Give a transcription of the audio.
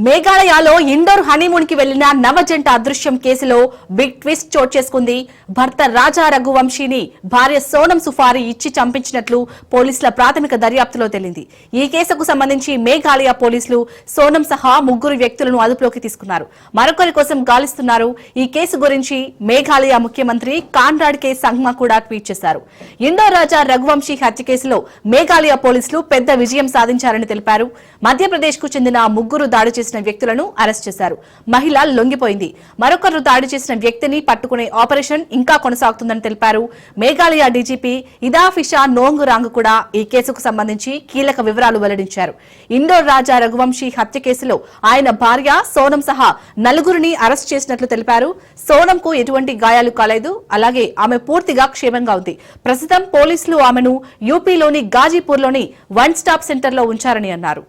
మేఘాలయలో indoor honeymoon కి వెళ్లిన నవజంట అదృశ్యం కేసులో బిగ్ ట్విస్ట్ చోటు చేసుకుంది. భర్త రాజా రఘువంశీని భార్య సోనం సుఫారీ ఇచ్చి చంపించినట్లు పోలీసుల ప్రాథమిక దర్యాప్తులో తేలింది. ఈ కేసుకు సంబంధించి మేఘాలయ పోలీసులు సోనం సహా ముగ్గురు వ్యక్తులను అదుపులోకి తీసుకున్నారు. మరొకరి కోసం గాలిస్తున్నారు. ఈ కేసు గురించి మేఘాలయ ముఖ్యమంత్రి కాన్రాడ్ కే సంగ్మా కూడా ట్వీట్ చేశారు. ఇండోర్ రాజా రఘువంశీ హత్య కేసులో మేఘాలయ పోలీసులు పెద్ద విజయం సాధించారని తెలిపారు. మధ్యప్రదేశ్ కు చెందిన ముగ్గురు దాడి చేసిన వ్యక్తులను అరెస్ట్ చేశారు. మహిళ లొంగిపోయింది. మరొకరు దాడి చేసిన వ్యక్తిని పట్టుకునే ఆపరేషన్ ఇంకా కొనసాగుతుందని తెలిపారు. మేఘాలయ డీజీపీ ఇదాఫిషా నోంగురాంగ్ కూడా ఈ కేసుకు సంబంధించి కీలక వివరాలు వెల్లడించారు. ఇండోర్ రాజా రఘువంశీ హత్య కేసులో ఆయన భార్య సోనం సహా నలుగురిని అరెస్ట్ చేసినట్లు తెలిపారు. సోనంకు ఎటువంటి గాయాలు కాలేదు. అలాగే ఆమె పూర్తిగా క్షేమంగా ఉంది. ప్రస్తుతం పోలీసులు ఆమెను యూపీలోని గాజీపూర్లోని వన్ స్టాప్ సెంటర్లో ఉంచారని అన్నారు.